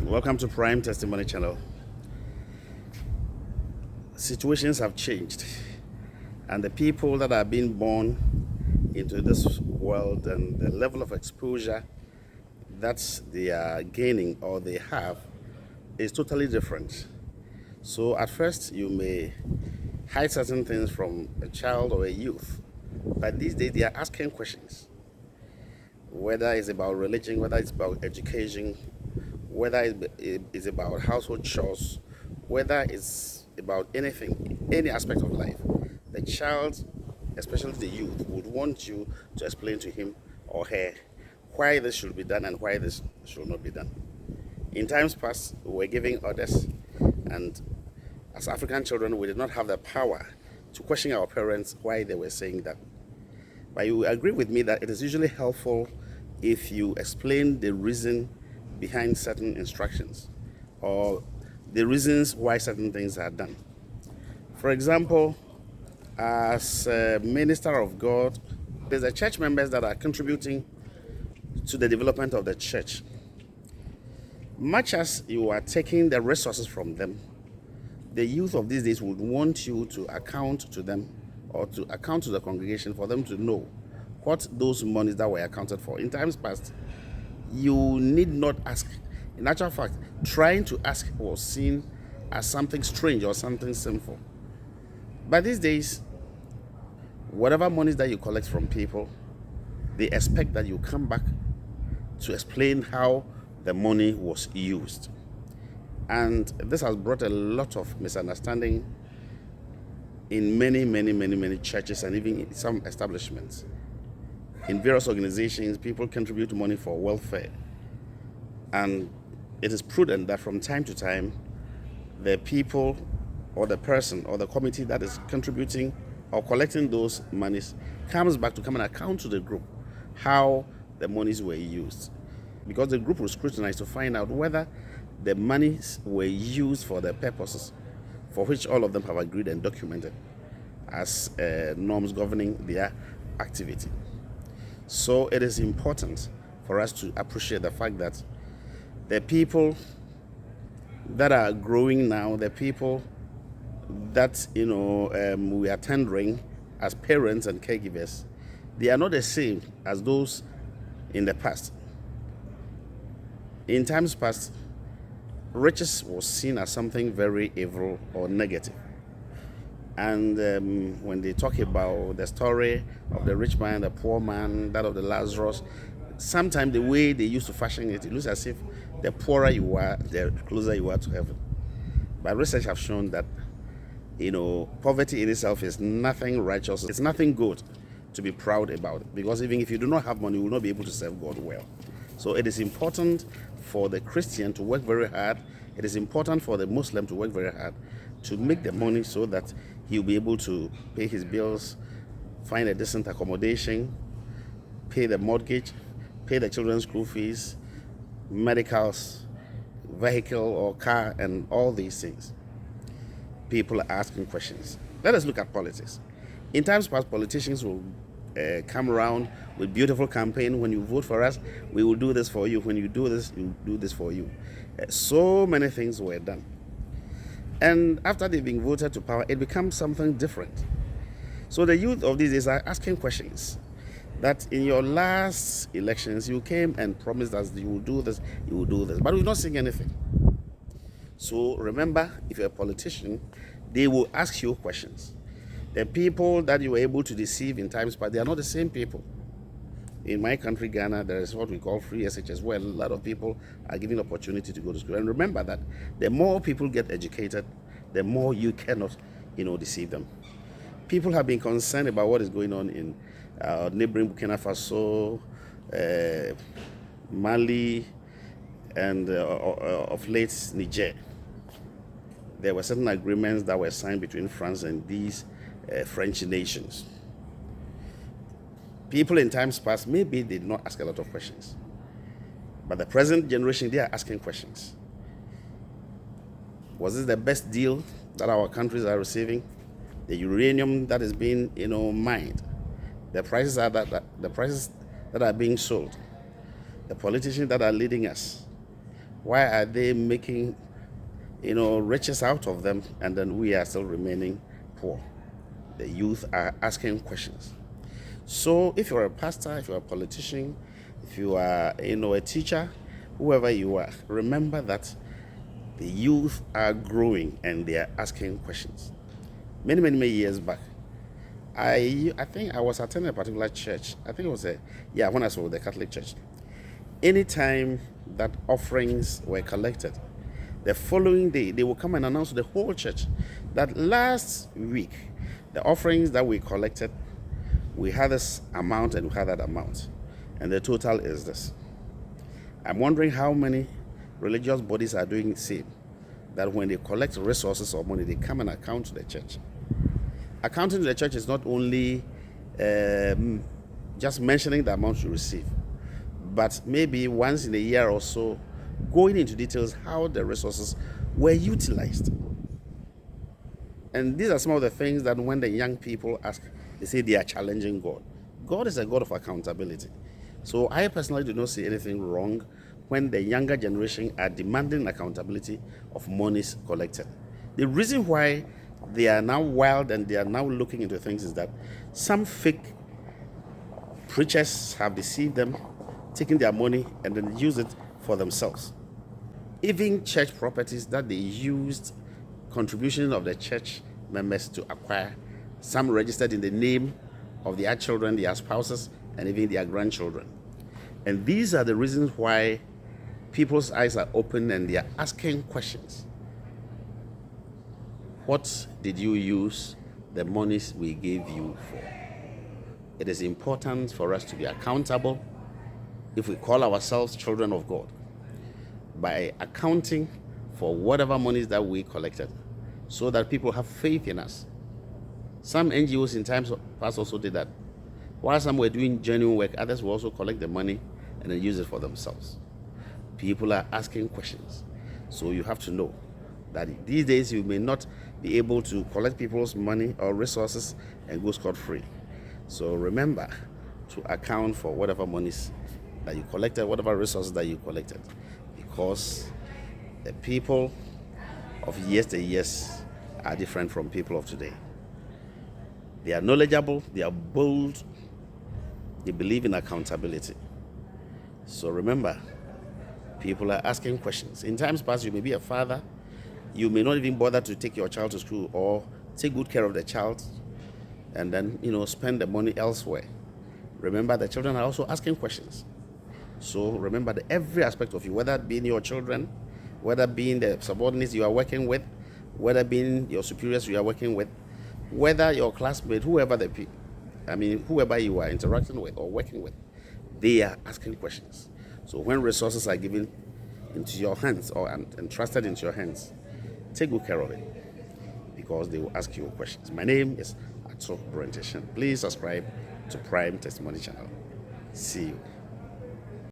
Welcome to Prime Testimony Channel. Situations have changed, and the people that are being born into this world and the level of exposure that they are gaining or they have is totally different. So at first you may hide certain things from a child or a youth, but these days they are asking questions, whether it's about religion, whether it's about education, whether it's about household chores, whether it's about anything, any aspect of life. The child, especially the youth, would want you to explain to him or her why this should be done and why this should not be done. In times past, we were giving orders, and as African children, we did not have the power to question our parents why they were saying that. But you agree with me that it is usually helpful if you explain the reason behind certain instructions or the reasons why certain things are done. For example, as a minister of God, there's the church members that are contributing to the development of the church. Much as you are taking the resources from them, the youth of these days would want you to account to them or to account to the congregation for them to know what those monies that were accounted for. In times past, you need not ask. In actual fact, trying to ask was seen as something strange or something sinful. But these days, whatever monies that you collect from people, they expect that you come back to explain how the money was used. And this has brought a lot of misunderstanding in many churches and even in some establishments. In various organizations, people contribute money for welfare. And it is prudent that from time to time, the people or the person or the committee that is contributing or collecting those monies comes back to come and account to the group how the monies were used. Because the group will scrutinize to find out whether the monies were used for the purposes for which all of them have agreed and documented as norms governing their activity. So it is important for us to appreciate the fact that the people that are growing now, the people that we are tendering as parents and caregivers, they are not the same as those in the past. In times past, riches was seen as something very evil or negative. And when they talk about the story of the rich man, the poor man, that of the Lazarus, sometimes the way they used to fashion it, it looks as if the poorer you are, the closer you are to heaven. But research have shown that, poverty in itself is nothing righteous. It's nothing good to be proud about, because even if you do not have money, you will not be able to serve God well. So it is important for the Christian to work very hard. It is important for the Muslim to work very hard to make the money so that he'll be able to pay his bills, find a decent accommodation, pay the mortgage, pay the children's school fees, medicals, vehicle or car, and all these things. People are asking questions. Let us look at politics. In times past, politicians will come around with beautiful campaign. When you vote for us, we will do this for you. When you do this, we'll do this for you. So many things were done. And after they've been voted to power, it becomes something different. So the youth of these days are asking questions that in your last elections, you came and promised us you will do this, you will do this, but we're not seeing anything. So remember, if you're a politician, they will ask you questions. The people that you were able to deceive in times past, they are not the same people. In my country, Ghana, there is what we call free SHS, where a lot of people are given opportunity to go to school. And remember that the more people get educated, the more you cannot, deceive them. People have been concerned about what is going on in neighboring Burkina Faso, Mali, and of late Niger. There were certain agreements that were signed between France and these French nations. People in times past, maybe they did not ask a lot of questions. But the present generation, they are asking questions. Was this the best deal that our countries are receiving? The uranium that is being, mined, the prices that are being sold, the politicians that are leading us, Why are they making, riches out of them, and then we are still remaining poor? The youth are asking questions. So if you're a pastor, if you're a politician, if you are, a teacher, whoever you are, remember that the youth are growing and they are asking questions. Many, many, many years back, I think I was attending a particular church. I think it was when I was with the Catholic Church. Anytime that offerings were collected, the following day they will come and announce to the whole church that last week the offerings that we collected, we had this amount and we had that amount, and the total is this. I'm wondering how many religious bodies are doing the same, that when they collect resources or money, they come and account to the church. Accounting to the church is not only just mentioning the amount you receive, but maybe once in a year or so, going into details how the resources were utilized. And these are some of the things that when the young people ask, they say they are challenging God. God is a God of accountability. So I personally do not see anything wrong when the younger generation are demanding accountability of monies collected. The reason why they are now wild and they are now looking into things is that some fake preachers have deceived them, taken their money and then use it for themselves. Even church properties that they used contributions of the church members to acquire, some registered in the name of their children, their spouses, and even their grandchildren. And these are the reasons why people's eyes are open and they are asking questions. What did you use the monies we gave you for? It is important for us to be accountable if we call ourselves children of God by accounting for whatever monies that we collected so that people have faith in us. Some NGOs in times past also did that. While some were doing genuine work, others will also collect the money and then use it for themselves. People are asking questions. So you have to know that these days you may not be able to collect people's money or resources and go scot-free. So remember to account for whatever monies that you collected, whatever resources that you collected, because the people of yesteryears are different from people of today. They are knowledgeable, they are bold, they believe in accountability. So remember, people are asking questions. In times past, you may be a father, you may not even bother to take your child to school or take good care of the child and then, spend the money elsewhere. Remember, the children are also asking questions. So remember that every aspect of you, whether it being your children, whether being the subordinates you are working with, whether being your superiors you are working with, whether your classmate, whoever you are interacting with or working with, they are asking questions. So when resources are given into your hands or entrusted into your hands, take good care of it because they will ask you questions. My name is Ato Brentian. Please subscribe to Prime Testimony Channel. See you.